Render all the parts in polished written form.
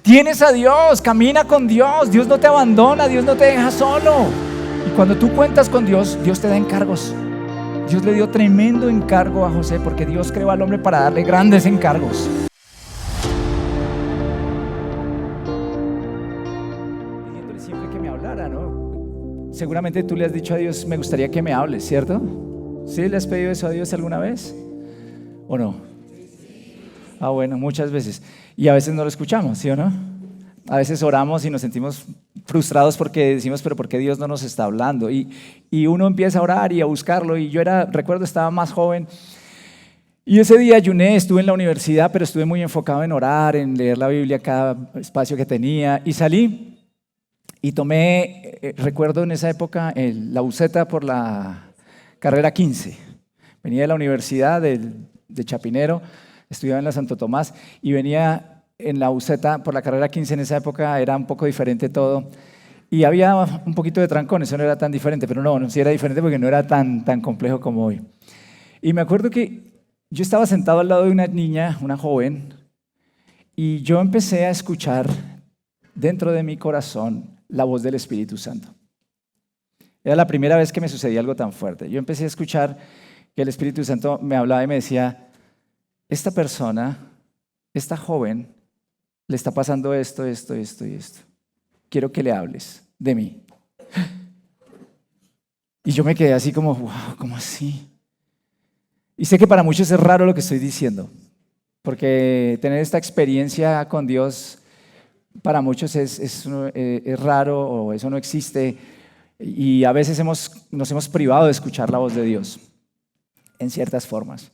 Tienes a Dios, camina con Dios. Dios no te abandona, Dios no te deja solo. Y cuando tú cuentas con Dios, Dios te da encargos. Dios le dio tremendo encargo a José, porque Dios creó al hombre para darle grandes encargos. Pidiéndole siempre que me hablara, ¿no? Seguramente tú le has dicho a Dios, me gustaría que me hables, ¿cierto? ¿Sí le has pedido eso a Dios alguna vez? ¿O no? Ah, bueno, muchas veces. Y a veces no lo escuchamos, ¿sí o no? A veces oramos y nos sentimos frustrados porque decimos, pero ¿por qué Dios no nos está hablando? Y uno empieza a orar y a buscarlo. Y yo recuerdo, estaba más joven. Y ese día ayuné, estuve en la universidad, pero estuve muy enfocado en orar, en leer la Biblia cada espacio que tenía. Y salí y tomé, recuerdo en esa época, la buseta por la carrera 15. Venía de la universidad de Chapinero, estudiaba en la Santo Tomás y venía en la buseta por la carrera 15. En esa época era un poco diferente todo y había un poquito de trancón. Eso no era tan diferente, pero no, sí era diferente porque no era tan complejo como hoy. Y me acuerdo que yo estaba sentado al lado de una niña, una joven, y yo empecé a escuchar dentro de mi corazón la voz del Espíritu Santo. Era la primera vez que me sucedía algo tan fuerte. Yo empecé a escuchar que el Espíritu Santo me hablaba y me decía, esta persona, esta joven, le está pasando esto, esto, esto y esto. Quiero que le hables de mí. Y yo me quedé así como, wow, ¿cómo así? Y sé que para muchos es raro lo que estoy diciendo, porque tener esta experiencia con Dios para muchos es raro o eso no existe. Y a veces nos hemos privado de escuchar la voz de Dios en ciertas formas.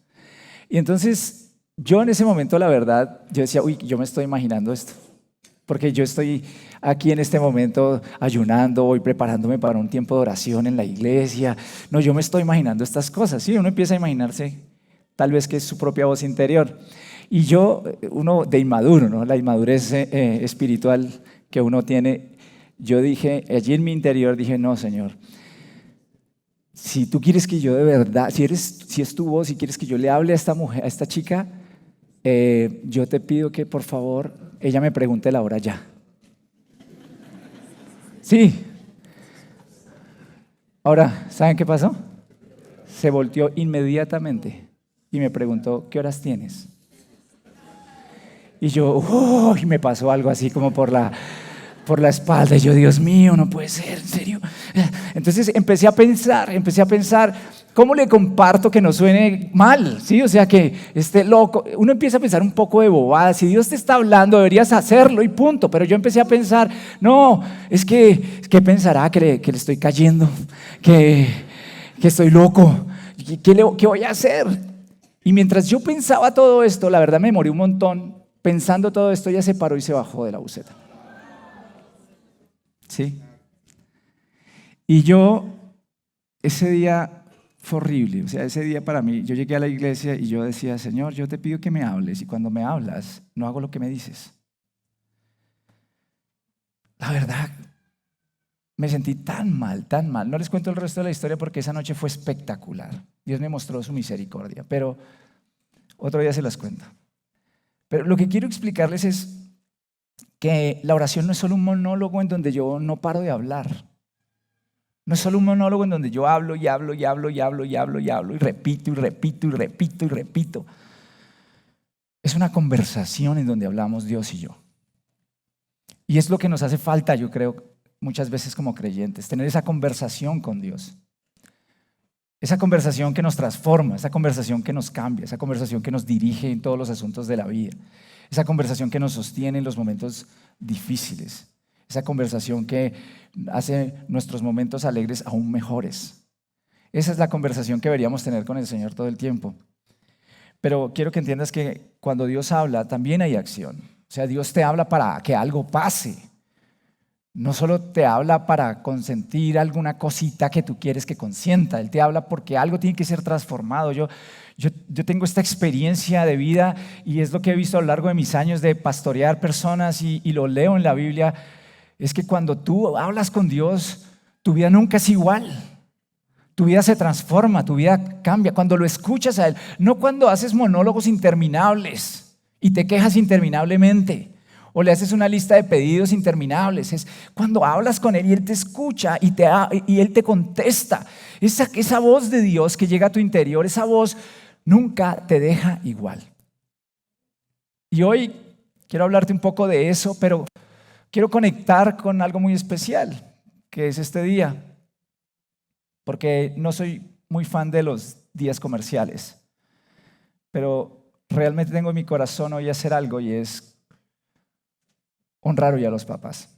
Y entonces yo en ese momento, la verdad, yo decía, uy, yo me estoy imaginando esto. Porque yo estoy aquí en este momento ayunando, voy preparándome para un tiempo de oración en la iglesia. No, yo me estoy imaginando estas cosas. Sí, uno empieza a imaginarse tal vez que es su propia voz interior. Y uno de inmaduro, ¿no? La inmadurez espiritual que uno tiene, yo dije, allí en mi interior dije, no, Señor, si tú quieres que yo de verdad, si es tu voz, si quieres que yo le hable a esta mujer, a esta chica, yo te pido que por favor ella me pregunte la hora ya. Sí. Ahora, ¿saben qué pasó? Se volteó inmediatamente y me preguntó, ¿qué horas tienes? Y yo, y me pasó algo así como por la espalda. Y yo, Dios mío, no puede ser, en serio. Entonces empecé a pensar, ¿cómo le comparto que no suene mal? ¿Sí? O sea, que esté loco. Uno empieza a pensar un poco de bobada. Si Dios te está hablando, deberías hacerlo y punto. Pero yo empecé a pensar, no, es que, ¿qué pensará? Que le estoy cayendo, que estoy loco. ¿Qué voy a hacer? Y mientras yo pensaba todo esto, la verdad me demoré un montón. Pensando todo esto, ella se paró y se bajó de la buseta. ¿Sí? Y ese día fue horrible. O sea, ese día para mí, yo llegué a la iglesia y yo decía, Señor, yo te pido que me hables. Y cuando me hablas, no hago lo que me dices. La verdad, me sentí tan mal, tan mal. No les cuento el resto de la historia porque esa noche fue espectacular. Dios me mostró su misericordia, pero otro día se las cuento. Pero lo que quiero explicarles es que la oración no es solo un monólogo en donde yo no paro de hablar. No es solo un monólogo en donde yo hablo y hablo y hablo y hablo y hablo y hablo y repito y repito y repito y repito. Es una conversación en donde hablamos Dios y yo. Y es lo que nos hace falta, yo creo, muchas veces como creyentes, tener esa conversación con Dios. Esa conversación que nos transforma, esa conversación que nos cambia, esa conversación que nos dirige en todos los asuntos de la vida, esa conversación que nos sostiene en los momentos difíciles, esa conversación que hace nuestros momentos alegres aún mejores. Esa es la conversación que deberíamos tener con el Señor todo el tiempo. Pero quiero que entiendas que cuando Dios habla también hay acción. O sea, Dios te habla para que algo pase. No solo te habla para consentir alguna cosita que tú quieres que consienta. Él te habla porque algo tiene que ser transformado. Yo tengo esta experiencia de vida y es lo que he visto a lo largo de mis años de pastorear personas y lo leo en la Biblia. Es que cuando tú hablas con Dios, tu vida nunca es igual. Tu vida se transforma, tu vida cambia. Cuando lo escuchas a Él, no cuando haces monólogos interminables y te quejas interminablemente. o le haces una lista de pedidos interminables. Es cuando hablas con Él y Él te escucha y Él te contesta. Esa voz de Dios que llega a tu interior, esa voz nunca te deja igual. Y hoy quiero hablarte un poco de eso, pero quiero conectar con algo muy especial, que es este día, porque no soy muy fan de los días comerciales, pero realmente tengo en mi corazón hoy hacer algo y es honrar hoy a los papás.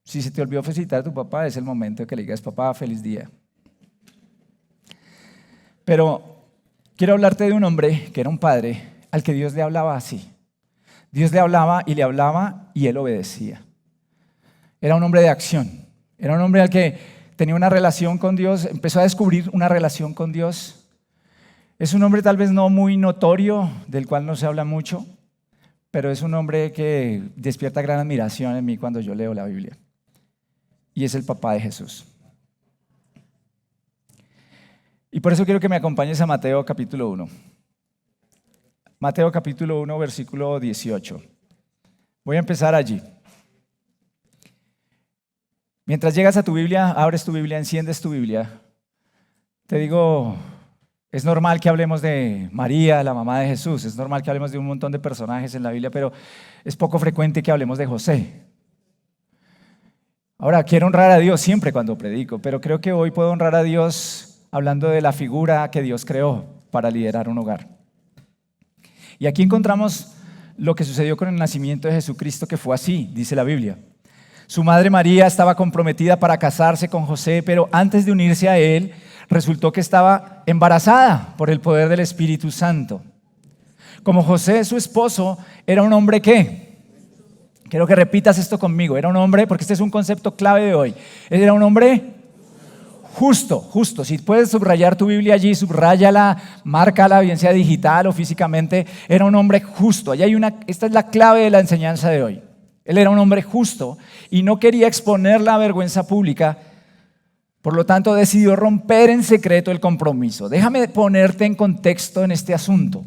Si se te olvidó felicitar a tu papá, es el momento de que le digas: papá, feliz día. Pero quiero hablarte de un hombre que era un padre al que Dios le hablaba así. Dios le hablaba y él obedecía. Era un hombre de acción. Era un hombre al que tenía una relación con Dios, empezó a descubrir una relación con Dios. Es un hombre tal vez no muy notorio, del cual no se habla mucho, pero es un hombre que despierta gran admiración en mí cuando yo leo la Biblia. Y es el papá de Jesús. Y por eso quiero que me acompañes a Mateo capítulo 1. Mateo capítulo 1, versículo 18. Voy a empezar allí. Mientras llegas a tu Biblia, abres tu Biblia, enciendes tu Biblia, te digo, es normal que hablemos de María, la mamá de Jesús, es normal que hablemos de un montón de personajes en la Biblia, pero es poco frecuente que hablemos de José. Ahora, quiero honrar a Dios siempre cuando predico, pero creo que hoy puedo honrar a Dios hablando de la figura que Dios creó para liderar un hogar. Y aquí encontramos lo que sucedió con el nacimiento de Jesucristo, que fue así, dice la Biblia. Su madre María estaba comprometida para casarse con José, pero antes de unirse a él, resultó que estaba embarazada por el poder del Espíritu Santo. Como José, su esposo, era un hombre ¿qué? Quiero que repitas esto conmigo. Era un hombre, porque este es un concepto clave de hoy. Él era un hombre justo. Si puedes subrayar tu Biblia allí, subráyala, márcala, bien sea digital o físicamente. Era un hombre justo. Esta es la clave de la enseñanza de hoy. Él era un hombre justo y no quería exponer la vergüenza pública, por lo tanto decidió romper en secreto el compromiso. Déjame ponerte en contexto en este asunto,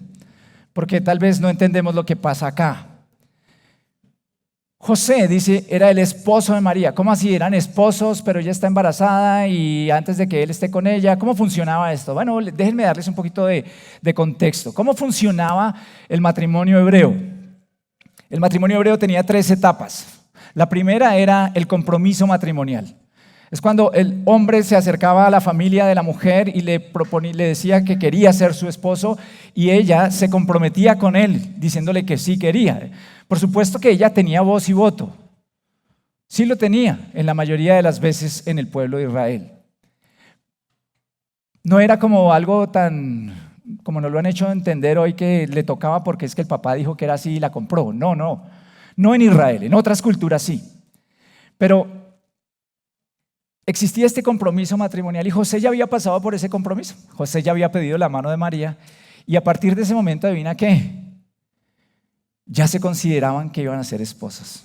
porque tal vez no entendemos lo que pasa acá. José, dice, era el esposo de María. ¿Cómo así? Eran esposos, pero ella está embarazada y antes de que él esté con ella, ¿cómo funcionaba esto? Bueno, déjenme darles un poquito de contexto. ¿Cómo funcionaba el matrimonio hebreo? El matrimonio hebreo tenía 3 etapas. La primera era el compromiso matrimonial. Es cuando el hombre se acercaba a la familia de la mujer y le decía que quería ser su esposo y ella se comprometía con él diciéndole que sí quería. Por supuesto que ella tenía voz y voto. Sí lo tenía en la mayoría de las veces en el pueblo de Israel. No era como algo tan, como nos lo han hecho entender hoy, que le tocaba porque es que el papá dijo que era así y la compró. No en Israel, en otras culturas sí. Pero existía este compromiso matrimonial y José ya había pasado por ese compromiso. José ya había pedido la mano de María y a partir de ese momento, ¿adivina qué? Ya se consideraban que iban a ser esposos.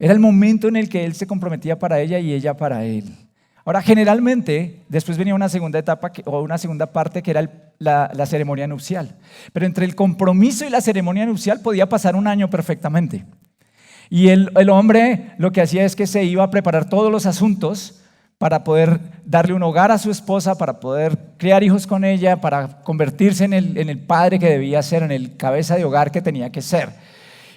Era el momento en el que él se comprometía para ella y ella para él. Ahora, generalmente, después venía una segunda etapa o una segunda parte que era la ceremonia nupcial. Pero entre el compromiso y la ceremonia nupcial podía pasar un año perfectamente. Y el hombre lo que hacía es que se iba a preparar todos los asuntos para poder darle un hogar a su esposa, para poder criar hijos con ella, para convertirse en el padre que debía ser, en el cabeza de hogar que tenía que ser.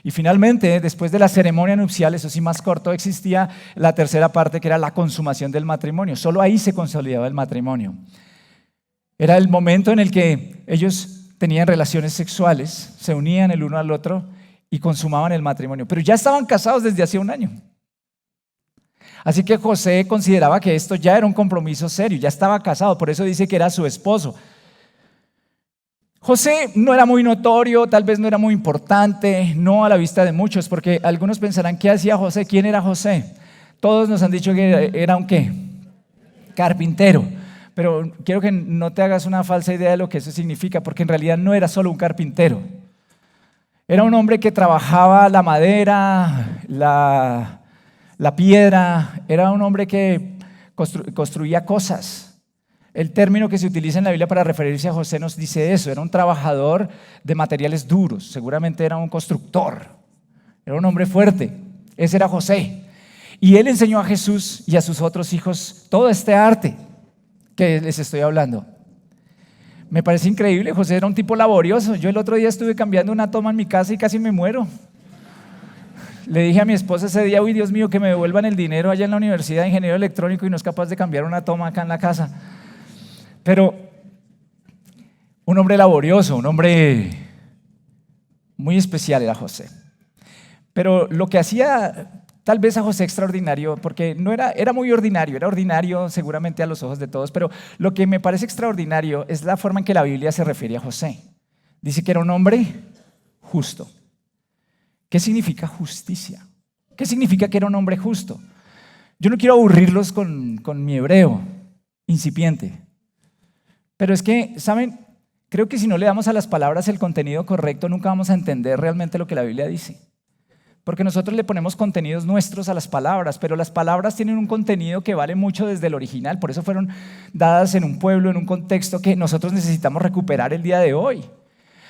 Y finalmente, después de la ceremonia nupcial, eso sí más corto, existía la tercera parte que era la consumación del matrimonio. Solo ahí se consolidaba el matrimonio. Era el momento en el que ellos tenían relaciones sexuales, se unían el uno al otro y consumaban el matrimonio. Pero ya estaban casados desde hacía un año. Así que José consideraba que esto ya era un compromiso serio, ya estaba casado, por eso dice que era su esposo. José no era muy notorio, tal vez no era muy importante, no a la vista de muchos, porque algunos pensarán, ¿qué hacía José? ¿Quién era José? Todos nos han dicho que era un ¿qué? Carpintero. Pero quiero que no te hagas una falsa idea de lo que eso significa, porque en realidad no era solo un carpintero. Era un hombre que trabajaba la madera, la piedra, era un hombre que construía cosas. El término que se utiliza en la Biblia para referirse a José nos dice eso. Era un trabajador de materiales duros, seguramente era un constructor, era un hombre fuerte. Ese era José. Y él enseñó a Jesús y a sus otros hijos todo este arte que les estoy hablando. Me parece increíble, José era un tipo laborioso. Yo el otro día estuve cambiando una toma en mi casa y casi me muero. Le dije a mi esposa ese día, uy, Dios mío, que me devuelvan el dinero allá en la Universidad de Ingeniero Electrónico y no es capaz de cambiar una toma acá en la casa. Pero un hombre laborioso, un hombre muy especial era José. Pero lo que hacía tal vez a José extraordinario, porque no era muy ordinario, era ordinario seguramente a los ojos de todos, pero lo que me parece extraordinario es la forma en que la Biblia se refiere a José. Dice que era un hombre justo. ¿Qué significa justicia? ¿Qué significa que era un hombre justo? Yo no quiero aburrirlos con mi hebreo incipiente, pero es que, ¿saben? Creo que si no le damos a las palabras el contenido correcto, nunca vamos a entender realmente lo que la Biblia dice. Porque nosotros le ponemos contenidos nuestros a las palabras, pero las palabras tienen un contenido que vale mucho desde el original, por eso fueron dadas en un pueblo, en un contexto que nosotros necesitamos recuperar el día de hoy.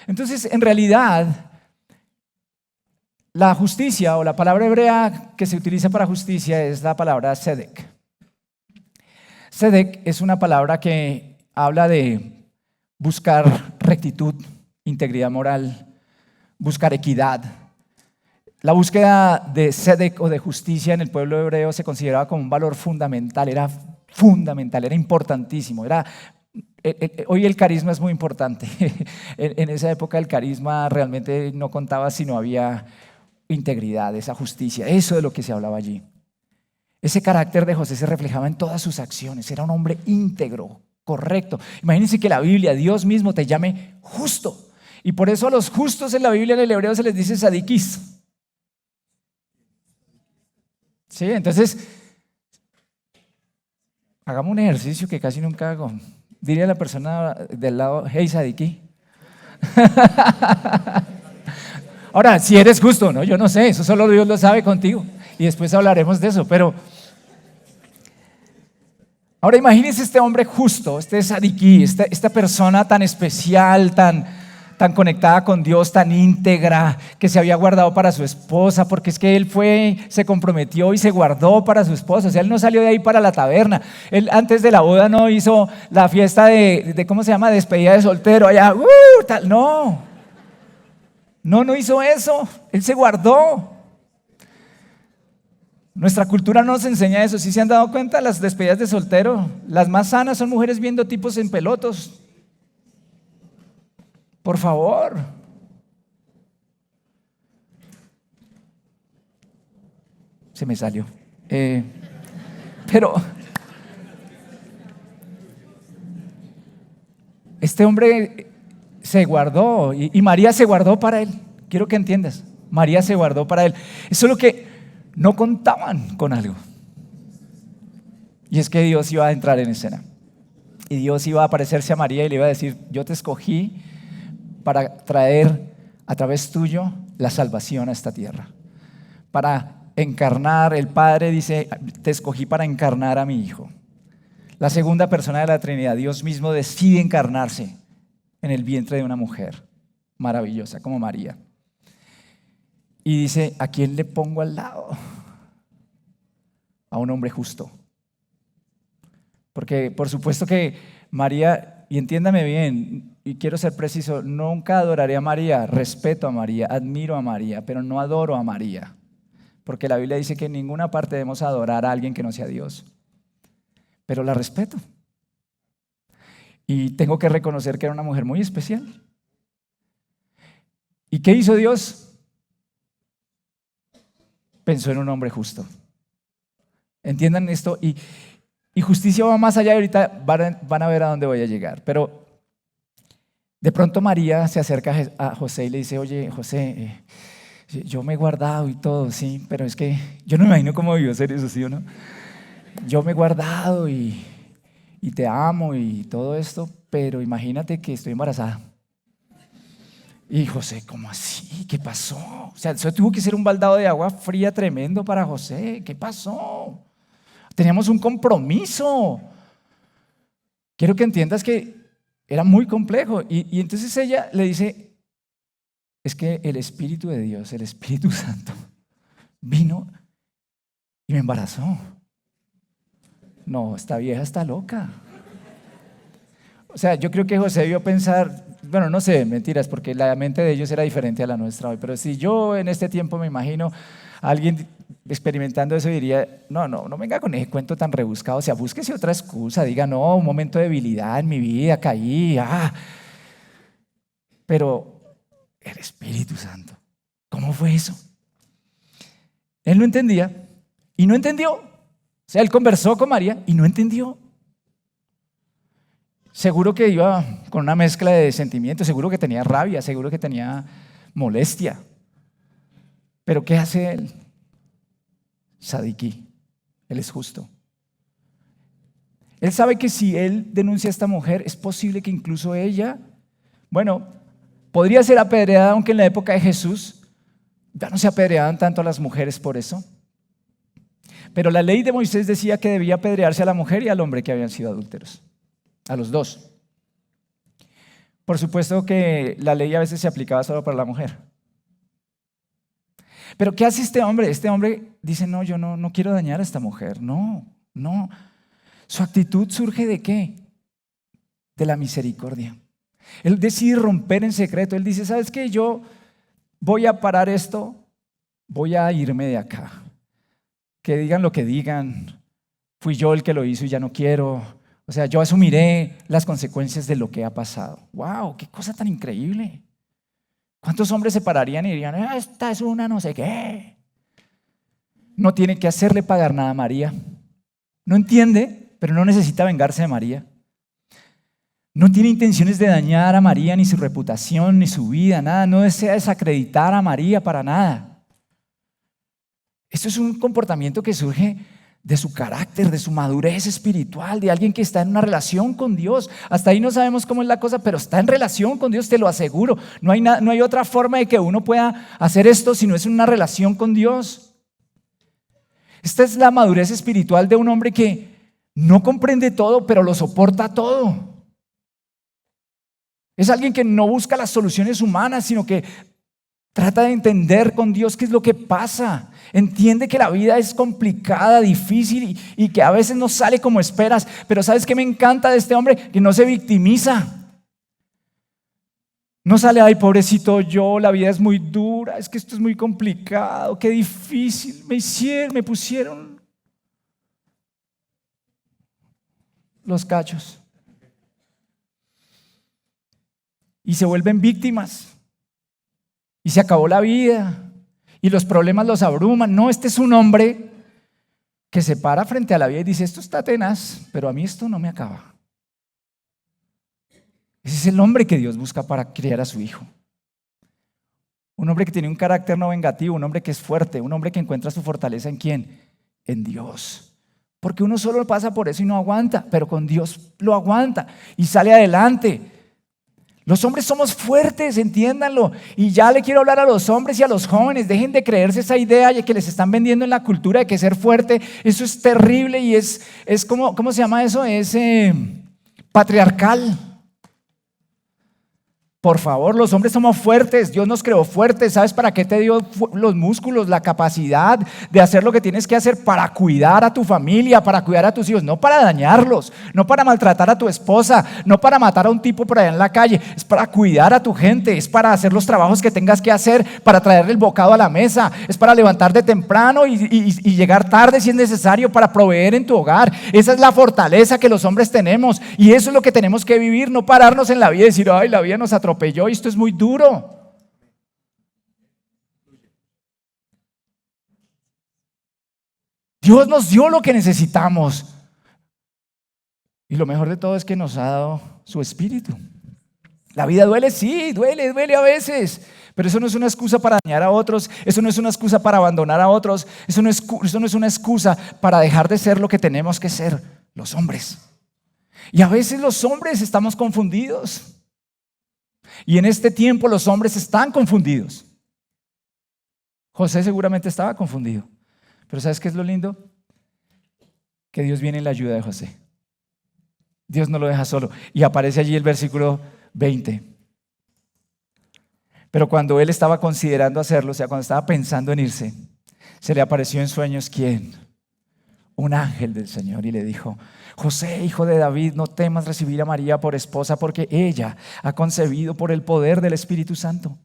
Entonces, en realidad, la justicia o la palabra hebrea que se utiliza para justicia es la palabra tzedek. Tzedek es una palabra que habla de buscar rectitud, integridad moral, buscar equidad. La búsqueda de tzedek o de justicia en el pueblo hebreo se consideraba como un valor fundamental, era importantísimo. Hoy el carisma es muy importante. En esa época el carisma realmente no contaba si no había integridad, esa justicia, eso de lo que se hablaba allí. Ese carácter de José se reflejaba en todas sus acciones, era un hombre íntegro, correcto. Imagínense que la Biblia, Dios mismo te llame justo, y por eso a los justos en la Biblia en el hebreo se les dice sadikis. Sí, entonces hagamos un ejercicio que casi nunca hago. Diría a la persona del lado, hey sadiki. Ahora, si eres justo, ¿no? Yo no sé, eso solo Dios lo sabe contigo. Y después hablaremos de eso, pero ahora imagínense este hombre justo, este sadiki, esta persona tan especial, tan conectada con Dios, tan íntegra, que se había guardado para su esposa, porque es que él se comprometió y se guardó para su esposa. O sea, él no salió de ahí para la taberna. Él antes de la boda no hizo la fiesta de ¿cómo se llama? Despedida de soltero, allá, tal. No hizo eso, él se guardó. Nuestra cultura no nos enseña eso. ¿Sí se han dado cuenta? Las despedidas de soltero, las más sanas son mujeres viendo tipos en pelotos. Por favor. Se me salió. Pero este hombre se guardó y María se guardó para él. Quiero que entiendas, María se guardó para él. Eso es lo que no contaban con algo. Y es que Dios iba a entrar en escena. Y Dios iba a aparecerse a María y le iba a decir, yo te escogí para traer a través tuyo la salvación a esta tierra. Para encarnar, el Padre dice, te escogí para encarnar a mi Hijo. La segunda persona de la Trinidad, Dios mismo decide encarnarse en el vientre de una mujer maravillosa como María. Y dice, ¿a quién le pongo al lado? A un hombre justo. Porque por supuesto que María, y entiéndame bien, y quiero ser preciso, nunca adoraré a María, respeto a María, admiro a María, pero no adoro a María. Porque la Biblia dice que en ninguna parte debemos adorar a alguien que no sea Dios. Pero la respeto. Y tengo que reconocer que era una mujer muy especial. ¿Y qué hizo Dios? Pensó en un hombre justo. Entiendan esto. Y justicia va más allá, y ahorita van a ver a dónde voy a llegar. Pero de pronto María se acerca a José y le dice, oye, José, yo me he guardado y todo, sí, pero es que yo no me imagino cómo debió ser eso, ¿sí o no? Yo me he guardado y te amo y todo esto, pero imagínate que estoy embarazada. Y José, ¿cómo así? ¿Qué pasó? O sea, eso tuvo que ser un baldado de agua fría tremendo para José. ¿Qué pasó? Teníamos un compromiso. quiero que entiendas que era muy complejo. Y entonces ella le dice, es que el Espíritu de Dios, el Espíritu Santo, vino y me embarazó. No, esta vieja está loca. O sea, yo creo que José debió pensar, bueno, no sé, mentiras, porque la mente de ellos era diferente a la nuestra hoy, pero si yo en este tiempo me imagino a alguien experimentando eso, diría, no venga con ese cuento tan rebuscado, o sea, búsquese otra excusa, diga, no, un momento de debilidad en mi vida, caí, pero el Espíritu Santo, ¿cómo fue eso? Él no entendía y no entendió, o sea, él conversó con María y no entendió. Seguro que iba con una mezcla de sentimientos, seguro que tenía rabia, seguro que tenía molestia. Pero ¿qué hace él? Sadiquí, él es justo. Él sabe que si él denuncia a esta mujer, es posible que incluso ella, bueno, podría ser apedreada, aunque en la época de Jesús ya no se apedreaban tanto a las mujeres por eso. Pero la ley de Moisés decía que debía apedrearse a la mujer y al hombre que habían sido adúlteros. A los dos. Por supuesto que la ley a veces se aplicaba solo para la mujer. Pero ¿qué hace este hombre? Este hombre dice, no, yo no quiero dañar a esta mujer. No. Su actitud surge ¿de qué? De la misericordia. Él decide romper en secreto. Él dice, ¿sabes qué? Yo voy a parar esto, voy a irme de acá. Que digan lo que digan. Fui yo el que lo hizo y ya no quiero. O sea, yo asumiré las consecuencias de lo que ha pasado. ¡Wow! ¡Qué cosa tan increíble! ¿Cuántos hombres se pararían y dirían, esta es una no sé qué? No tiene que hacerle pagar nada a María. No entiende, pero no necesita vengarse de María. No tiene intenciones de dañar a María, ni su reputación, ni su vida, nada. No desea desacreditar a María para nada. Esto es un comportamiento que surge de su carácter, de su madurez espiritual, de alguien que está en una relación con Dios. Hasta ahí no sabemos cómo es la cosa, pero está en relación con Dios, te lo aseguro. No hay otra forma de que uno pueda hacer esto si no es una relación con Dios. Esta es la madurez espiritual de un hombre que no comprende todo, pero lo soporta todo. Es alguien que no busca las soluciones humanas, sino que trata de entender con Dios qué es lo que pasa. Entiende que la vida es complicada, difícil y que a veces no sale como esperas. Pero ¿sabes qué me encanta de este hombre? Que no se victimiza. No sale, ay, pobrecito yo, la vida es muy dura, es que esto es muy complicado, qué difícil. Me pusieron los cachos. Y se vuelven víctimas. Y se acabó la vida. Y los problemas los abruman. No, este es un hombre que se para frente a la vida y dice, esto está tenaz, pero a mí esto no me acaba. Ese es el hombre que Dios busca para criar a su hijo. Un hombre que tiene un carácter no vengativo, un hombre que es fuerte, un hombre que encuentra su fortaleza ¿en quién? En Dios. Porque uno solo pasa por eso y no aguanta, pero con Dios lo aguanta y sale adelante. Los hombres somos fuertes, entiéndanlo. Y ya le quiero hablar a los hombres y a los jóvenes. Dejen de creerse esa idea que les están vendiendo en la cultura de que ser fuerte, eso es terrible y es como, ¿cómo se llama eso? Es patriarcal. Por favor, los hombres somos fuertes, Dios nos creó fuertes. ¿Sabes para qué te dio los músculos, la capacidad de hacer lo que tienes que hacer? Para cuidar a tu familia, para cuidar a tus hijos, no para dañarlos, no para maltratar a tu esposa, no para matar a un tipo por allá en la calle, es para cuidar a tu gente, es para hacer los trabajos que tengas que hacer, para traerle el bocado a la mesa, es para levantarte temprano y llegar tarde si es necesario, para proveer en tu hogar. Esa es la fortaleza que los hombres tenemos y eso es lo que tenemos que vivir, no pararnos en la vida y decir, ay, la vida nos atropelló y esto es muy duro. Dios nos dio lo que necesitamos y lo mejor de todo es que nos ha dado su espíritu. La vida duele, sí, duele a veces, pero eso no es una excusa para dañar a otros, eso no es una excusa para abandonar a otros, eso no es una excusa para dejar de ser lo que tenemos que ser, los hombres. Y a veces los hombres estamos confundidos. Y en este tiempo los hombres están confundidos. José seguramente estaba confundido. Pero ¿sabes qué es lo lindo? Que Dios viene en la ayuda de José. Dios no lo deja solo. Y aparece allí el versículo 20. Pero cuando él estaba considerando hacerlo, o sea, cuando estaba pensando en irse, se le apareció en sueños, ¿quién? Un ángel del Señor, y le dijo: José, hijo de David, no temas recibir a María por esposa, porque ella ha concebido por el poder del Espíritu Santo.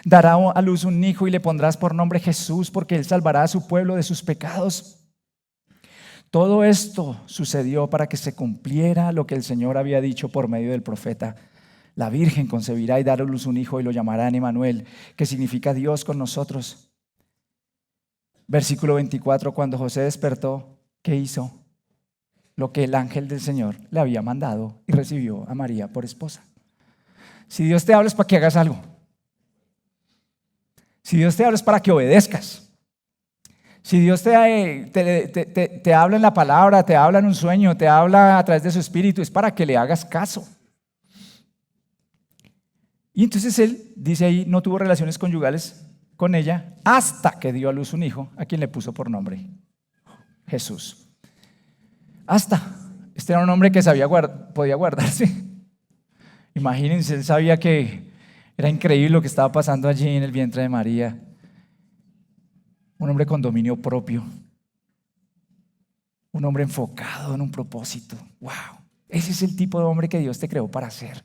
Dará a luz un hijo y le pondrás por nombre Jesús, porque él salvará a su pueblo de sus pecados. Todo esto sucedió para que se cumpliera lo que el Señor había dicho por medio del profeta: la Virgen concebirá y dará a luz un hijo y lo llamarán Emmanuel, que significa Dios con nosotros. Versículo 24, cuando José despertó, ¿qué hizo? Lo que el ángel del Señor le había mandado, y recibió a María por esposa. Si Dios te habla es para que hagas algo. Si Dios te habla es para que obedezcas. Si Dios te habla en la palabra, te habla en un sueño, te habla a través de su espíritu, es para que le hagas caso. Y entonces él, dice ahí, no tuvo relaciones conyugales con ella hasta que dio a luz un hijo, a quien le puso por nombre Jesús. Este era un hombre que podía guardarse. Imagínense, él sabía que era increíble lo que estaba pasando allí en el vientre de María. Un hombre con dominio propio. Un hombre enfocado en un propósito. ¡Wow! Ese es el tipo de hombre que Dios te creó para ser.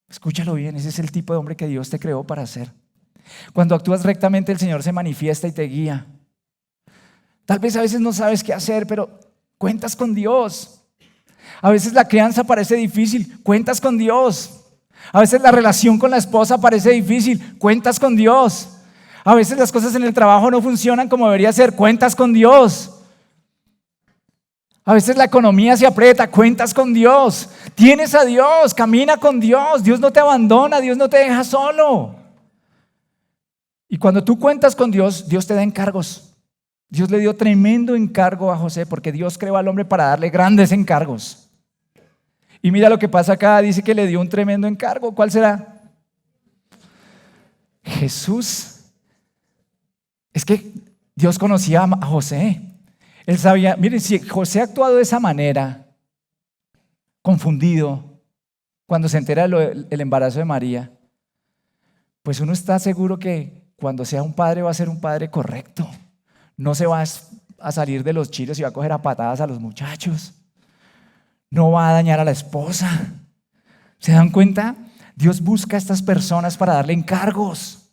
Escúchalo bien, ese es el tipo de hombre que Dios te creó para ser. Cuando actúas rectamente, el Señor se manifiesta y te guía. Tal vez a veces no sabes qué hacer, pero cuentas con Dios. A veces la crianza parece difícil, cuentas con Dios. A veces la relación con la esposa parece difícil, cuentas con Dios. A veces las cosas en el trabajo no funcionan como debería ser, cuentas con Dios. A veces la economía se aprieta, cuentas con Dios. Tienes a Dios, camina con Dios. Dios no te abandona, Dios no te deja solo. Y cuando tú cuentas con Dios, Dios te da encargos. Dios le dio tremendo encargo a José, porque Dios creó al hombre para darle grandes encargos. Y mira lo que pasa acá, dice que le dio un tremendo encargo. ¿Cuál será? Jesús. Es que Dios conocía a José. Él sabía, miren, si José ha actuado de esa manera, confundido, cuando se entera del embarazo de María, pues uno está seguro que cuando sea un padre va a ser un padre correcto. No se va a salir de los chiros y va a coger a patadas a los muchachos. No va a dañar a la esposa. ¿Se dan cuenta? Dios busca a estas personas para darle encargos.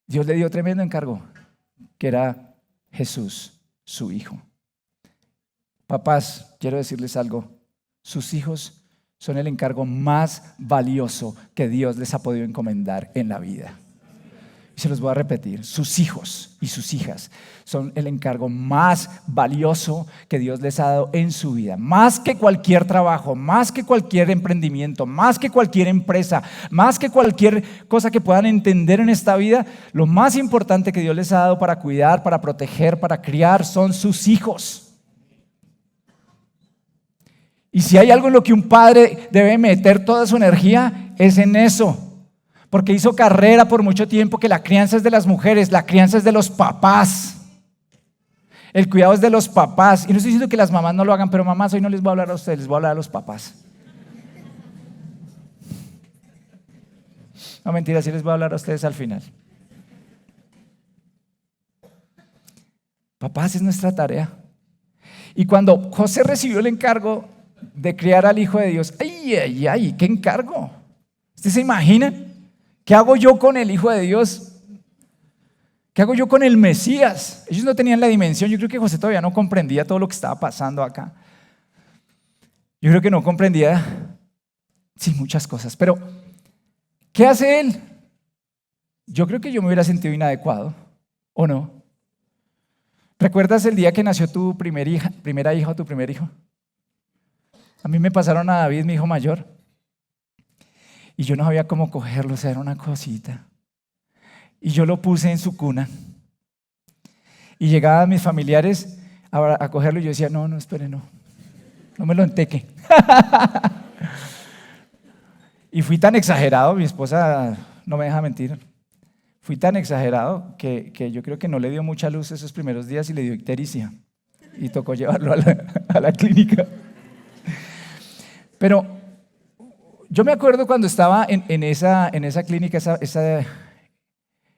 Dios le dio tremendo encargo, que era Jesús, su hijo. Papás, quiero decirles algo. Sus hijos son el encargo más valioso que Dios les ha podido encomendar en la vida. Y se los voy a repetir, sus hijos y sus hijas son el encargo más valioso que Dios les ha dado en su vida. Más que cualquier trabajo, más que cualquier emprendimiento, más que cualquier empresa, más que cualquier cosa que puedan entender en esta vida, lo más importante que Dios les ha dado para cuidar, para proteger, para criar son sus hijos. Y si hay algo en lo que un padre debe meter toda su energía, es en eso. Porque hizo carrera por mucho tiempo que la crianza es de las mujeres, la crianza es de los papás. El cuidado es de los papás. Y no estoy diciendo que las mamás no lo hagan, pero mamás, hoy no les voy a hablar a ustedes, les voy a hablar a los papás. No, mentira, sí les voy a hablar a ustedes al final. Papás, es nuestra tarea. Y cuando José recibió el encargo de criar al Hijo de Dios, ¡ay! ¿Qué encargo? ¿Ustedes se imaginan? ¿Qué hago yo con el Hijo de Dios? ¿Qué hago yo con el Mesías? Ellos no tenían la dimensión. Yo creo que José todavía no comprendía todo lo que estaba pasando acá. Yo creo que no comprendía, sí, muchas cosas. Pero, ¿qué hace él? Yo creo que yo me hubiera sentido inadecuado, ¿o no? ¿Recuerdas el día que nació tu primera hija o tu primer hijo? A mí me pasaron a David, mi hijo mayor. Y yo no sabía cómo cogerlo, o sea, era una cosita. Y yo lo puse en su cuna. Y llegaban mis familiares a cogerlo y yo decía, no, espere, no me lo enteque. Y fui tan exagerado, mi esposa no me deja mentir, fui tan exagerado que yo creo que no le dio mucha luz esos primeros días y le dio ictericia. y tocó llevarlo a la clínica. Pero yo me acuerdo cuando estaba en esa clínica,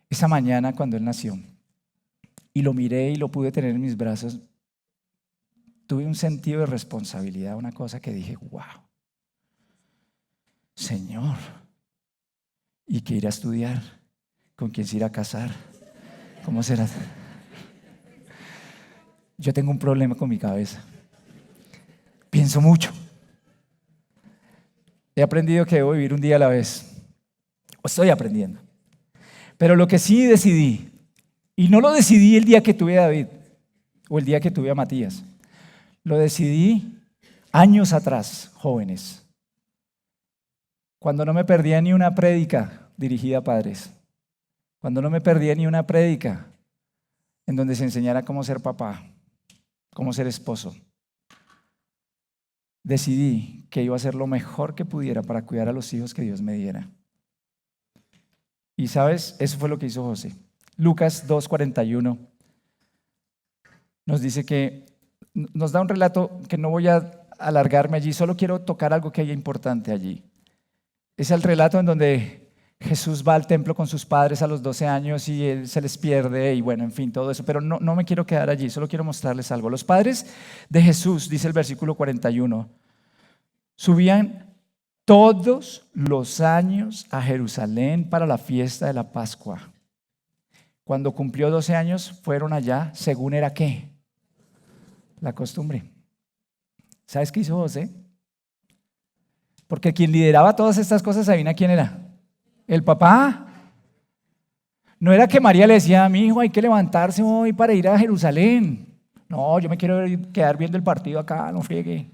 esa mañana cuando él nació, y lo miré y lo pude tener en mis brazos, tuve un sentido de responsabilidad, una cosa que dije, wow, Señor, ¿y qué irá a estudiar? ¿Con quién se irá a casar? ¿Cómo será? Yo tengo un problema con mi cabeza. Pienso mucho. He aprendido que debo vivir un día a la vez. O estoy aprendiendo. Pero lo que sí decidí, y no lo decidí el día que tuve a David o el día que tuve a Matías, lo decidí años atrás, jóvenes, cuando no me perdía ni una prédica dirigida a padres, cuando no me perdía ni una prédica en donde se enseñara cómo ser papá, cómo ser esposo. Decidí que iba a hacer lo mejor que pudiera para cuidar a los hijos que Dios me diera. Y sabes, eso fue lo que hizo José. Lucas 2:41 nos dice que, nos da un relato que no voy a alargarme allí, solo quiero tocar algo que hay importante allí. Es el relato en donde Jesús va al templo con sus padres a los 12 años y él se les pierde y bueno, en fin, todo eso. Pero no me quiero quedar allí, solo quiero mostrarles algo. Los padres de Jesús, dice el versículo 41, subían todos los años a Jerusalén para la fiesta de la Pascua. Cuando cumplió 12 años, fueron allá, según era ¿qué? La costumbre. ¿Sabes qué hizo José? Porque quien lideraba todas estas cosas, ¿adivina quién era? El papá. No era que María le decía a mi hijo, hay que levantarse hoy para ir a Jerusalén. No, yo me quiero quedar viendo el partido acá, no friegue.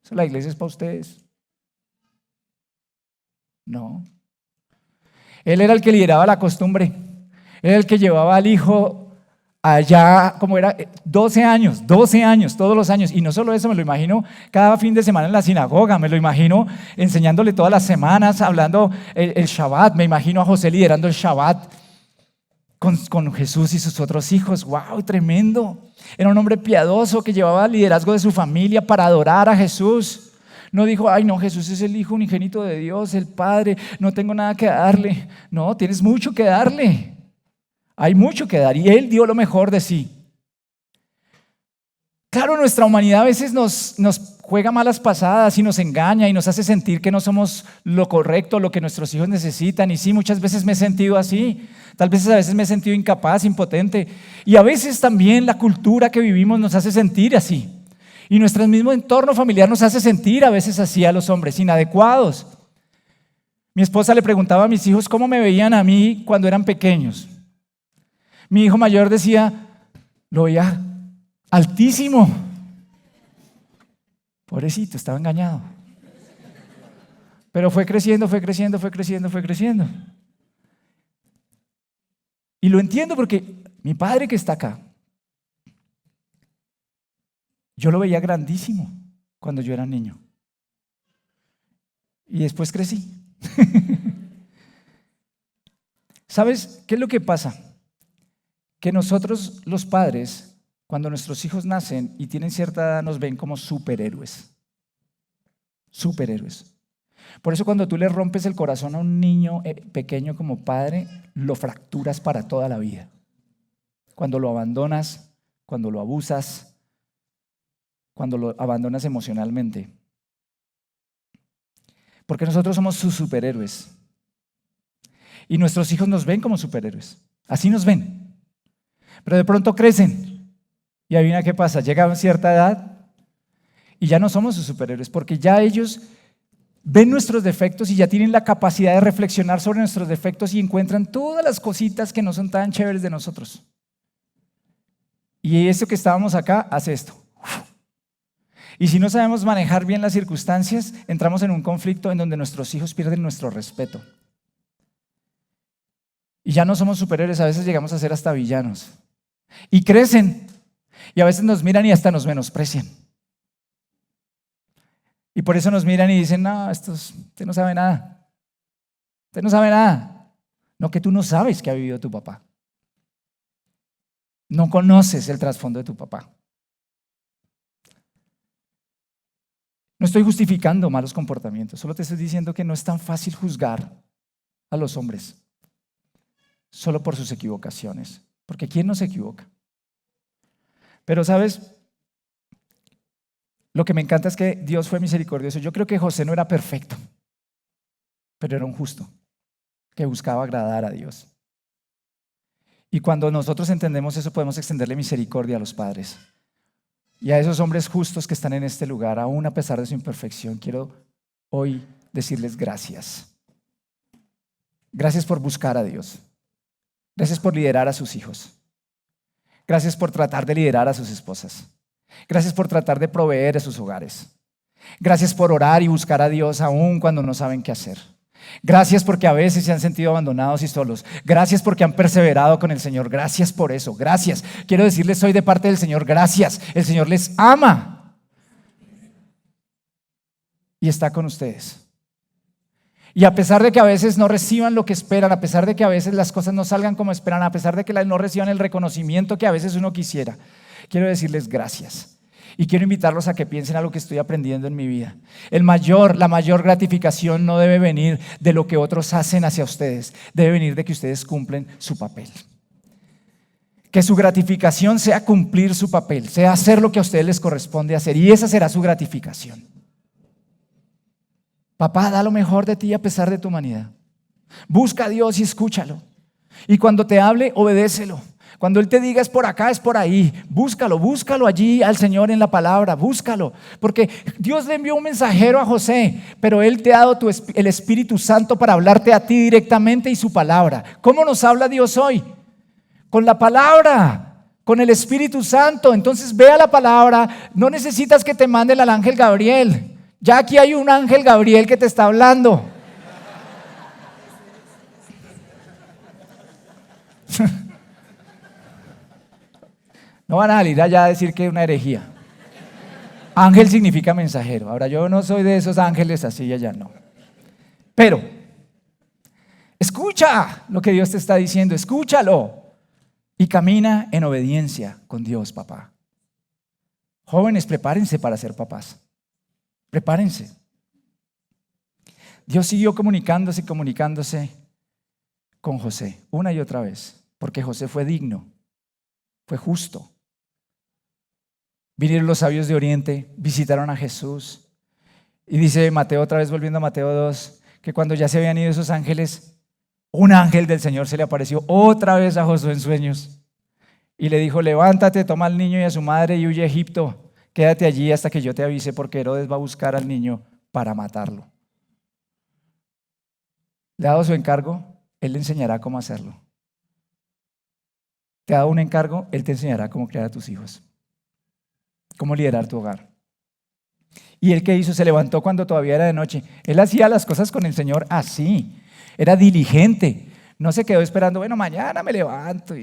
Eso, la iglesia es para ustedes. No. Él era el que lideraba la costumbre. Él era el que llevaba al hijo allá, como era, 12 años, todos los años. Y no solo eso, me lo imagino cada fin de semana en la sinagoga, me lo imagino enseñándole todas las semanas, hablando el Shabbat, me imagino a José liderando el Shabbat con Jesús y sus otros hijos. ¡Wow! Tremendo. Era un hombre piadoso que llevaba el liderazgo de su familia para adorar a Jesús. No dijo, ay no, Jesús es el Hijo unigénito de Dios, el Padre, no tengo nada que darle. No, tienes mucho que darle. Hay mucho que dar y Él dio lo mejor de sí. Claro, nuestra humanidad a veces nos juega malas pasadas y nos engaña y nos hace sentir que no somos lo correcto, lo que nuestros hijos necesitan. Y sí, muchas veces me he sentido así. Tal vez a veces me he sentido incapaz, impotente. Y a veces también la cultura que vivimos nos hace sentir así. Y nuestro mismo entorno familiar nos hace sentir a veces así a los hombres, inadecuados. Mi esposa le preguntaba a mis hijos cómo me veían a mí cuando eran pequeños. Mi hijo mayor decía, lo veía altísimo. Pobrecito, estaba engañado. Pero fue creciendo. Y lo entiendo porque mi padre que está acá, yo lo veía grandísimo cuando yo era niño. Y después crecí. ¿Sabes qué es lo que pasa? Que nosotros los padres, cuando nuestros hijos nacen y tienen cierta edad, nos ven como superhéroes. Superhéroes. Por eso cuando tú le rompes el corazón a un niño pequeño como padre, lo fracturas para toda la vida. Cuando lo abandonas, cuando lo abusas, cuando lo abandonas emocionalmente. Porque nosotros somos sus superhéroes. Y nuestros hijos nos ven como superhéroes. Así nos ven. Pero de pronto crecen. Y adivina qué pasa. Llegan a cierta edad y ya no somos sus superhéroes. Porque ya ellos ven nuestros defectos y ya tienen la capacidad de reflexionar sobre nuestros defectos y encuentran todas las cositas que no son tan chéveres de nosotros. Y eso que estábamos acá hace esto. Y si no sabemos manejar bien las circunstancias, entramos en un conflicto en donde nuestros hijos pierden nuestro respeto. Y ya no somos superhéroes, a veces llegamos a ser hasta villanos. Y crecen. Y a veces nos miran y hasta nos menosprecian. Y por eso nos miran y dicen, no, usted no sabe nada. Usted no sabe nada. No, que tú no sabes qué ha vivido tu papá. No conoces el trasfondo de tu papá. No estoy justificando malos comportamientos, solo te estoy diciendo que no es tan fácil juzgar a los hombres solo por sus equivocaciones, porque ¿quién no se equivoca? Pero ¿sabes? Lo que me encanta es que Dios fue misericordioso. Yo creo que José no era perfecto, pero era un justo que buscaba agradar a Dios. Y cuando nosotros entendemos eso, podemos extenderle misericordia a los padres. Y a esos hombres justos que están en este lugar, aún a pesar de su imperfección, quiero hoy decirles gracias. Gracias por buscar a Dios. Gracias por liderar a sus hijos. Gracias por tratar de liderar a sus esposas. Gracias por tratar de proveer a sus hogares. Gracias por orar y buscar a Dios aún cuando no saben qué hacer. Gracias porque a veces se han sentido abandonados y solos. Gracias porque han perseverado con el Señor. Gracias por eso. Gracias. Quiero decirles hoy de parte del Señor, gracias. El Señor les ama y está con ustedes. Y a pesar de que a veces no reciban lo que esperan, a pesar de que a veces las cosas no salgan como esperan, a pesar de que no reciban el reconocimiento que a veces uno quisiera, quiero decirles gracias. Y quiero invitarlos a que piensen a lo que estoy aprendiendo en mi vida. La mayor gratificación no debe venir de lo que otros hacen hacia ustedes, debe venir de que ustedes cumplen su papel. Que su gratificación sea cumplir su papel, sea hacer lo que a ustedes les corresponde hacer, y esa será su gratificación. Papá, da lo mejor de ti a pesar de tu humanidad. Busca a Dios y escúchalo. Y cuando te hable, obedécelo. Cuando Él te diga es por acá, es por ahí, búscalo allí al Señor en la palabra, búscalo. Porque Dios le envió un mensajero a José, pero Él te ha dado el Espíritu Santo para hablarte a ti directamente y su palabra. ¿Cómo nos habla Dios hoy? Con la palabra, con el Espíritu Santo. Entonces ve a la palabra, no necesitas que te mande el ángel Gabriel. Ya aquí hay un ángel Gabriel que te está hablando. No van a salir allá a decir que es una herejía. Ángel significa mensajero. Ahora yo no soy de esos ángeles así, allá no. Pero escucha lo que Dios te está diciendo, escúchalo y camina en obediencia con Dios, papá. Jóvenes, prepárense para ser papás. Prepárense. Dios siguió comunicándose con José una y otra vez, porque José fue digno, fue justo. Vinieron los sabios de Oriente, visitaron a Jesús. Y dice Mateo, otra vez volviendo a Mateo 2, que cuando ya se habían ido esos ángeles, un ángel del Señor se le apareció otra vez a Josué en sueños. Y le dijo, levántate, toma al niño y a su madre y huye a Egipto. Quédate allí hasta que yo te avise, porque Herodes va a buscar al niño para matarlo. Le ha dado su encargo, Él le enseñará cómo hacerlo. Te ha dado un encargo, Él te enseñará cómo criar a tus hijos. Cómo liderar tu hogar. ¿Y él qué hizo? Se levantó cuando todavía era de noche. Él hacía las cosas con el Señor así. Era diligente. No se quedó esperando, bueno, mañana me levanto.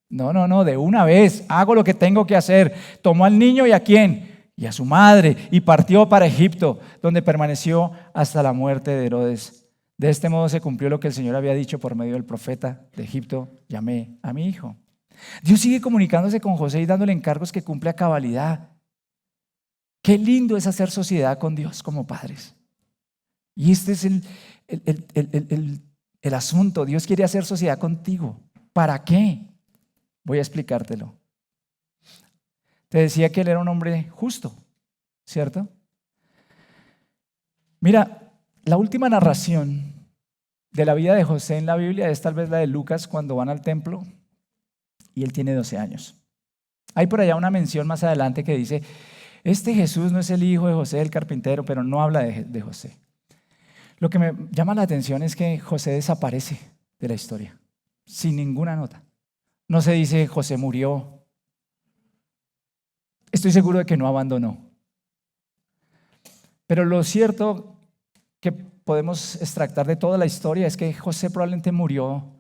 No, de una vez. Hago lo que tengo que hacer. Tomó al niño y ¿a quién? Y a su madre. Y partió para Egipto, donde permaneció hasta la muerte de Herodes. De este modo se cumplió lo que el Señor había dicho por medio del profeta: de Egipto llamé a mi hijo. Dios sigue comunicándose con José y dándole encargos que cumple a cabalidad. Qué lindo es hacer sociedad con Dios como padres. Y este es el asunto. Dios quiere hacer sociedad contigo. ¿Para qué? Voy a explicártelo. Te decía que él era un hombre justo, ¿cierto? Mira, la última narración de la vida de José en la Biblia es tal vez la de Lucas, cuando van al templo y él tiene 12 años. Hay por allá una mención más adelante que dice, este Jesús no es el hijo de José el carpintero, pero no habla de José. Lo que me llama la atención es que José desaparece de la historia, sin ninguna nota. No se dice José murió. Estoy seguro de que no abandonó. Pero lo cierto que podemos extractar de toda la historia es que José probablemente murió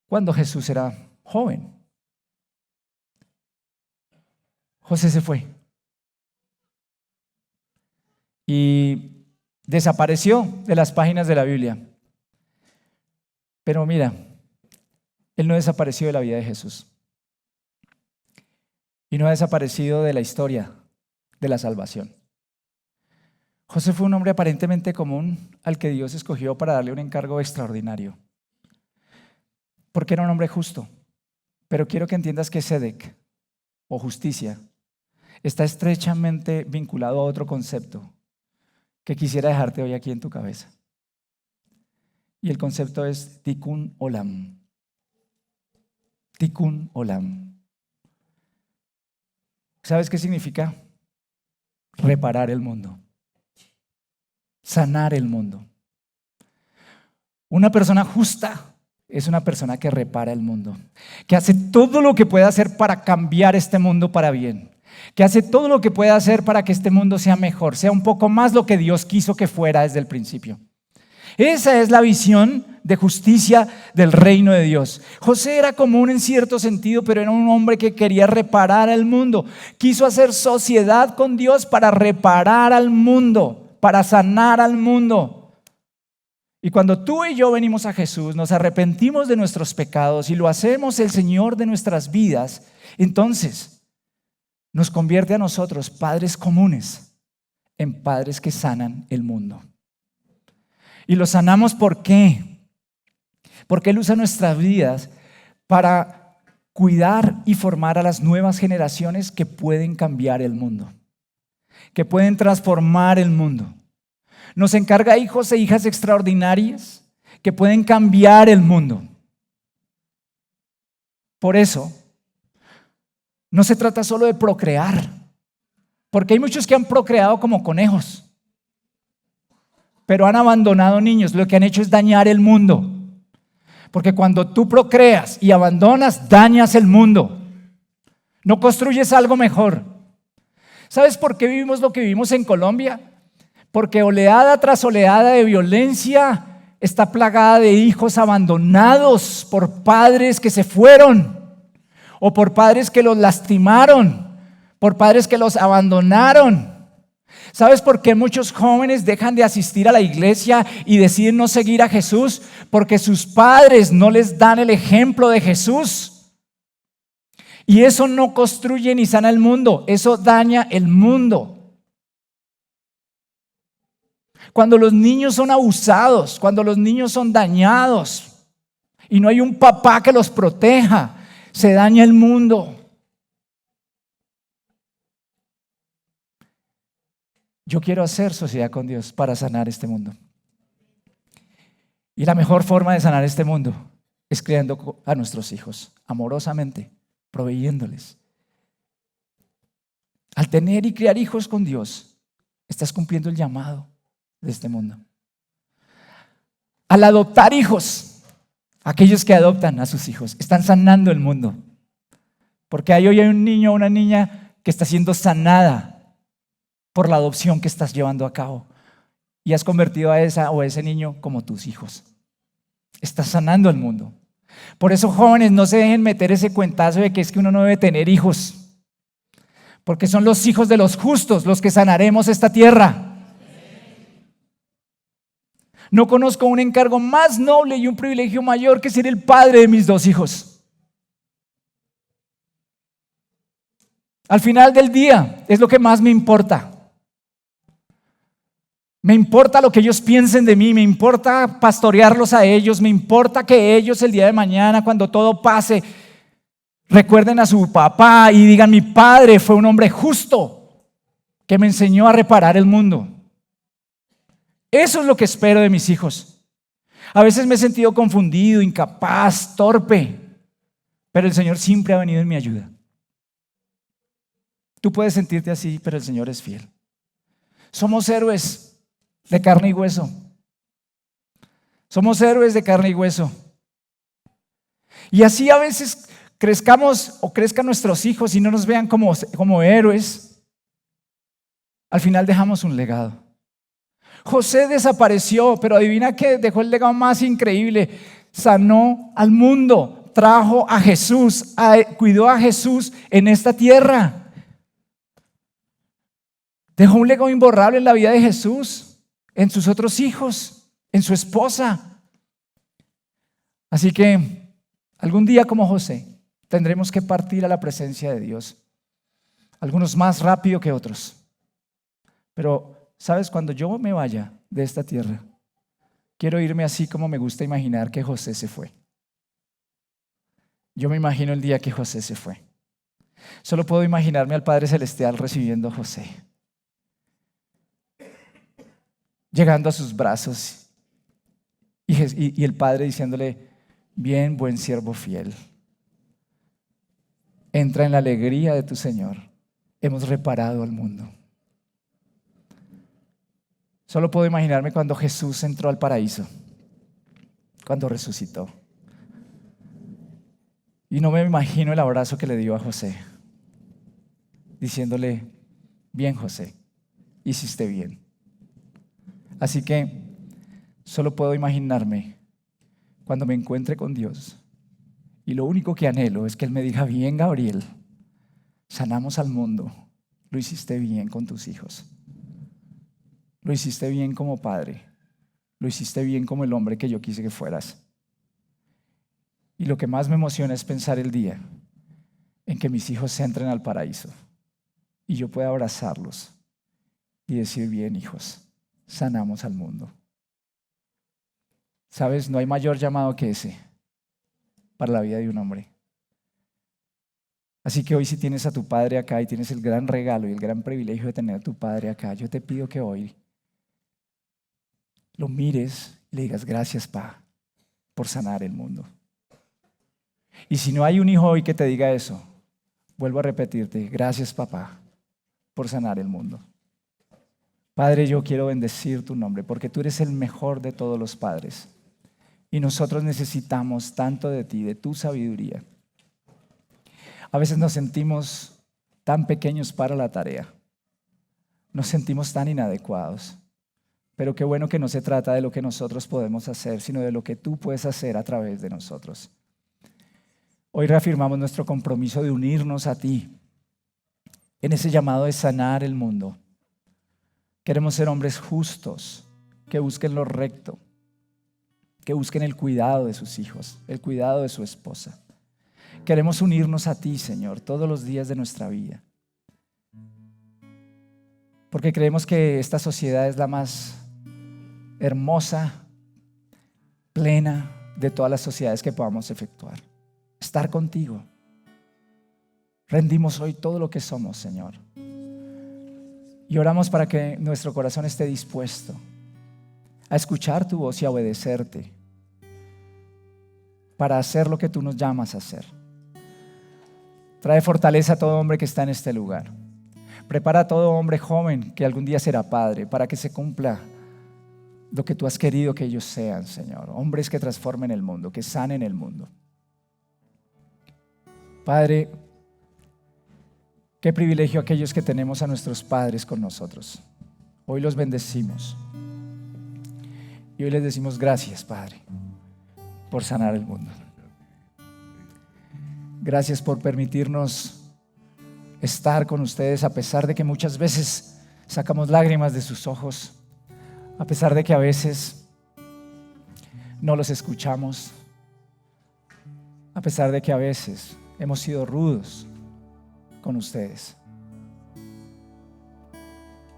cuando Jesús era joven. José se fue y desapareció de las páginas de la Biblia. Pero mira, él no desapareció de la vida de Jesús y no ha desaparecido de la historia de la salvación. José fue un hombre aparentemente común al que Dios escogió para darle un encargo extraordinario, porque era un hombre justo. Pero quiero que entiendas que Sedec, o justicia, está estrechamente vinculado a otro concepto que quisiera dejarte hoy aquí en tu cabeza. Y el concepto es Tikkun Olam. Tikkun Olam. ¿Sabes qué significa? Reparar el mundo. Sanar el mundo. Una persona justa es una persona que repara el mundo, que hace todo lo que puede hacer para cambiar este mundo para bien, que hace todo lo que puede hacer para que este mundo sea mejor, sea un poco más lo que Dios quiso que fuera desde el principio. Esa es la visión de justicia del reino de Dios. José era común en cierto sentido, pero era un hombre que quería reparar al mundo. Quiso hacer sociedad con Dios para reparar al mundo, para sanar al mundo. Y cuando tú y yo venimos a Jesús, nos arrepentimos de nuestros pecados y lo hacemos el Señor de nuestras vidas, entonces nos convierte a nosotros, padres comunes, en padres que sanan el mundo. Y lo sanamos ¿por qué? Porque Él usa nuestras vidas para cuidar y formar a las nuevas generaciones que pueden cambiar el mundo, que pueden transformar el mundo. Nos encarga hijos e hijas extraordinarias que pueden cambiar el mundo. Por eso, no se trata solo de procrear, porque hay muchos que han procreado como conejos, pero han abandonado niños. Lo que han hecho es dañar el mundo, porque cuando tú procreas y abandonas, dañas el mundo. No construyes algo mejor. ¿Sabes por qué vivimos lo que vivimos en Colombia? Porque oleada tras oleada de violencia está plagada de hijos abandonados por padres que se fueron, o por padres que los lastimaron, por padres que los abandonaron. ¿Sabes por qué muchos jóvenes dejan de asistir a la iglesia y deciden no seguir a Jesús? Porque sus padres no les dan el ejemplo de Jesús. Y eso no construye ni sana el mundo, eso daña el mundo. Cuando los niños son abusados, cuando los niños son dañados y no hay un papá que los proteja, se daña el mundo. Yo quiero hacer sociedad con Dios para sanar este mundo. Y la mejor forma de sanar este mundo es criando a nuestros hijos amorosamente, proveyéndoles. Al tener y criar hijos con Dios, estás cumpliendo el llamado de este mundo. Al adoptar hijos, aquellos que adoptan a sus hijos están sanando el mundo, porque hoy hay un niño o una niña que está siendo sanada por la adopción que estás llevando a cabo y has convertido a esa o a ese niño como tus hijos. Estás sanando el mundo. Por eso, jóvenes, no se dejen meter ese cuentazo de que es que uno no debe tener hijos, porque son los hijos de los justos los que sanaremos esta tierra. No conozco un encargo más noble y un privilegio mayor que ser el padre de mis 2 hijos. Al final del día es lo que más me importa. Me importa lo que ellos piensen de mí, me importa pastorearlos a ellos, me importa que ellos el día de mañana, cuando todo pase, recuerden a su papá y digan: mi padre fue un hombre justo que me enseñó a reparar el mundo. Eso es lo que espero de mis hijos. A veces me he sentido confundido, incapaz, torpe, pero el Señor siempre ha venido en mi ayuda. Tú puedes sentirte así, pero el Señor es fiel. Somos héroes de carne y hueso. Somos héroes de carne y hueso. Y así a veces crezcamos o crezcan nuestros hijos y no nos vean como héroes, al final dejamos un legado. José desapareció, pero adivina qué, dejó el legado más increíble. Sanó al mundo, trajo a Jesús, cuidó a Jesús en esta tierra. Dejó un legado imborrable en la vida de Jesús, en sus otros hijos, en su esposa. Así que algún día, como José, tendremos que partir a la presencia de Dios. Algunos más rápido que otros, pero ¿sabes? Cuando yo me vaya de esta tierra, quiero irme así como me gusta imaginar que José se fue. Yo me imagino el día que José se fue. Solo puedo imaginarme al Padre Celestial recibiendo a José, llegando a sus brazos y el Padre diciéndole: bien, buen siervo fiel, entra en la alegría de tu Señor, hemos reparado al mundo. Solo puedo imaginarme cuando Jesús entró al paraíso, cuando resucitó. Y no me imagino el abrazo que le dio a José, diciéndole: bien, José, hiciste bien. Así que solo puedo imaginarme cuando me encuentre con Dios y lo único que anhelo es que Él me diga: bien, Gabriel, sanamos al mundo, lo hiciste bien con tus hijos, lo hiciste bien como padre, lo hiciste bien como el hombre que yo quise que fueras. Y lo que más me emociona es pensar el día en que mis hijos entren al paraíso y yo pueda abrazarlos y decir: bien, hijos, sanamos al mundo. ¿Sabes? No hay mayor llamado que ese para la vida de un hombre. Así que hoy, si tienes a tu padre acá y tienes el gran regalo y el gran privilegio de tener a tu padre acá, yo te pido que hoy lo mires y le digas: gracias, Pa, por sanar el mundo. Y si no hay un hijo hoy que te diga eso, vuelvo a repetirte: gracias, papá, por sanar el mundo. Padre, yo quiero bendecir tu nombre porque tú eres el mejor de todos los padres. Y nosotros necesitamos tanto de ti, de tu sabiduría. A veces nos sentimos tan pequeños para la tarea. Nos sentimos tan inadecuados. Pero qué bueno que no se trata de lo que nosotros podemos hacer, sino de lo que tú puedes hacer a través de nosotros. Hoy reafirmamos nuestro compromiso de unirnos a ti en ese llamado de sanar el mundo. Queremos ser hombres justos, que busquen lo recto, que busquen el cuidado de sus hijos, el cuidado de su esposa. Queremos unirnos a ti, Señor, todos los días de nuestra vida. Porque creemos que esta sociedad es la más hermosa, plena de todas las sociedades que podamos efectuar. Estar contigo. Rendimos hoy todo lo que somos, Señor. Y oramos para que nuestro corazón esté dispuesto a escuchar tu voz y a obedecerte, para hacer lo que tú nos llamas a hacer. Trae fortaleza a todo hombre que está en este lugar. Prepara a todo hombre joven que algún día será padre, para que se cumpla lo que tú has querido que ellos sean, Señor. Hombres que transformen el mundo, que sanen el mundo. Padre, qué privilegio aquellos que tenemos a nuestros padres con nosotros. Hoy los bendecimos. Y hoy les decimos: gracias, Padre, por sanar el mundo. Gracias por permitirnos estar con ustedes a pesar de que muchas veces sacamos lágrimas de sus ojos, a pesar de que a veces no los escuchamos, a pesar de que a veces hemos sido rudos con ustedes.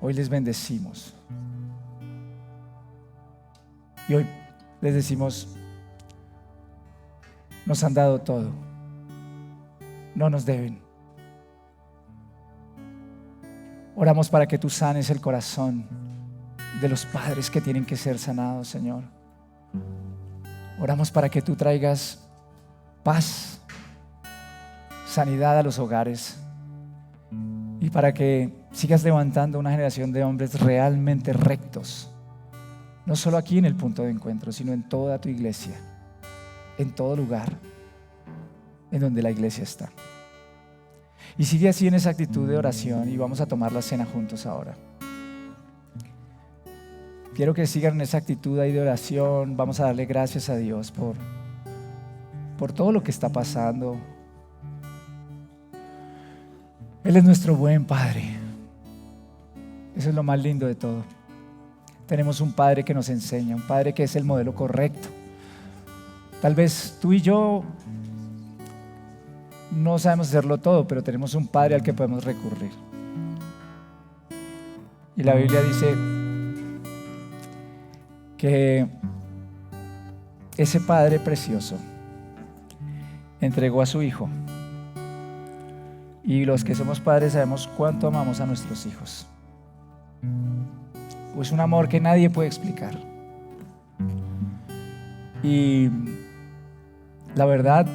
Hoy les bendecimos. Y hoy les decimos: nos han dado todo, no nos deben. Oramos para que tú sanes el corazón de los padres que tienen que ser sanados, Señor. Oramos para que tú traigas paz, sanidad a los hogares y para que sigas levantando una generación de hombres realmente rectos, no solo aquí en el punto de encuentro, sino en toda tu iglesia, en todo lugar en donde la iglesia está. Y sigue así en esa actitud de oración y vamos a tomar la cena juntos ahora. Quiero que sigan en esa actitud ahí de oración. Vamos a darle gracias a Dios por todo lo que está pasando. Él es nuestro buen Padre. Eso es lo más lindo de todo. Tenemos un Padre que nos enseña, un Padre que es el modelo correcto. Tal vez tú y yo no sabemos hacerlo todo, pero tenemos un Padre al que podemos recurrir. Y la Biblia dice que ese Padre precioso entregó a su Hijo. Y los que somos padres sabemos cuánto amamos a nuestros hijos. Es un amor que nadie puede explicar. Y la verdad,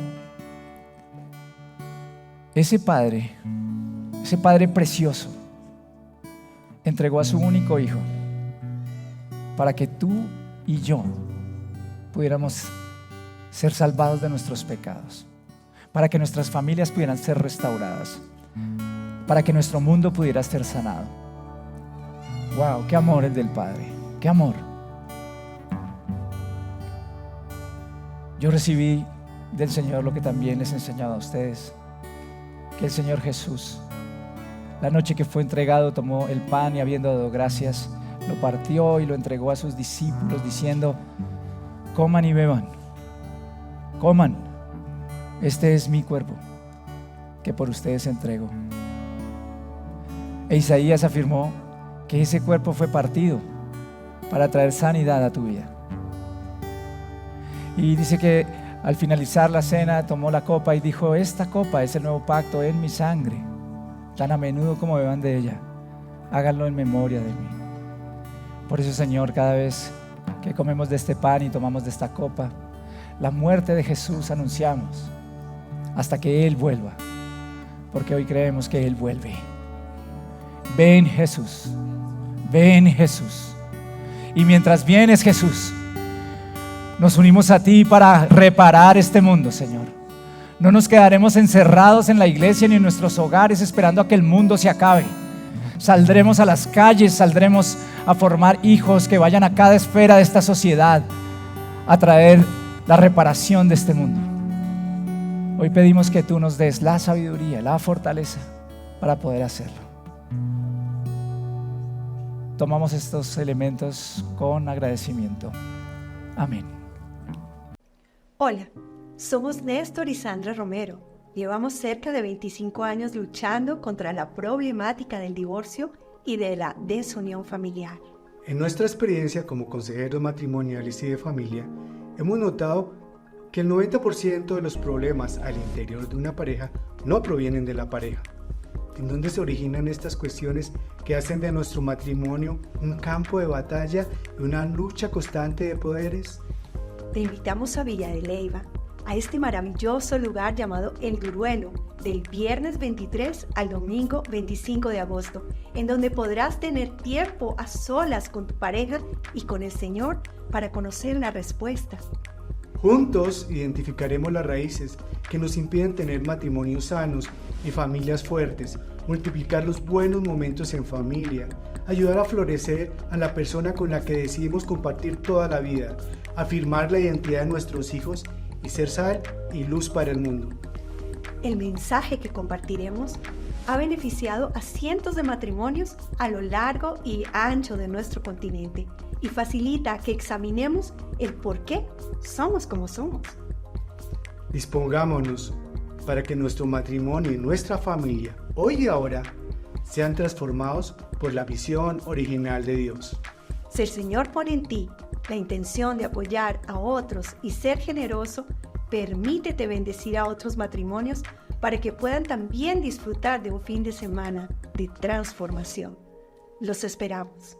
ese Padre precioso, entregó a su único Hijo para que tú y yo pudiéramos ser salvados de nuestros pecados, para que nuestras familias pudieran ser restauradas, para que nuestro mundo pudiera ser sanado. ¡Wow! ¡Qué amor el del Padre! ¡Qué amor! Yo recibí del Señor lo que también les he enseñado a ustedes, que el Señor Jesús, la noche que fue entregado, tomó el pan y habiendo dado gracias, lo partió y lo entregó a sus discípulos diciendo: coman y beban, coman, este es mi cuerpo que por ustedes entrego. E Isaías afirmó que ese cuerpo fue partido para traer sanidad a tu vida. Y dice que al finalizar la cena tomó la copa y dijo: esta copa es el nuevo pacto en mi sangre, tan a menudo como beban de ella, háganlo en memoria de mí. Por eso, Señor, cada vez que comemos de este pan y tomamos de esta copa, la muerte de Jesús anunciamos hasta que Él vuelva, porque hoy creemos que Él vuelve. Ven, Jesús, ven, Jesús. Y mientras vienes, Jesús, nos unimos a ti para reparar este mundo, Señor. No nos quedaremos encerrados en la iglesia ni en nuestros hogares esperando a que el mundo se acabe. Saldremos a las calles, saldremos a formar hijos que vayan a cada esfera de esta sociedad a traer la reparación de este mundo. Hoy pedimos que tú nos des la sabiduría, la fortaleza para poder hacerlo. Tomamos estos elementos con agradecimiento. Amén. Hola, somos Néstor y Sandra Romero. Llevamos cerca de 25 años luchando contra la problemática del divorcio y de la desunión familiar. En nuestra experiencia como consejeros matrimoniales y de familia, hemos notado que el 90% de los problemas al interior de una pareja no provienen de la pareja. ¿En dónde se originan estas cuestiones que hacen de nuestro matrimonio un campo de batalla y una lucha constante de poderes? Te invitamos a Villa de Leyva, a este maravilloso lugar llamado El Duruelo, del viernes 23 al domingo 25 de agosto, en donde podrás tener tiempo a solas con tu pareja y con el Señor para conocer las respuestas. Juntos identificaremos las raíces que nos impiden tener matrimonios sanos y familias fuertes, multiplicar los buenos momentos en familia, ayudar a florecer a la persona con la que decidimos compartir toda la vida, afirmar la identidad de nuestros hijos y ser sal y luz para el mundo. El mensaje que compartiremos ha beneficiado a cientos de matrimonios a lo largo y ancho de nuestro continente y facilita que examinemos el por qué somos como somos. Dispongámonos para que nuestro matrimonio y nuestra familia, hoy y ahora, sean transformados por la visión original de Dios. Si el Señor pone en ti la intención de apoyar a otros y ser generoso, permítete bendecir a otros matrimonios para que puedan también disfrutar de un fin de semana de transformación. Los esperamos.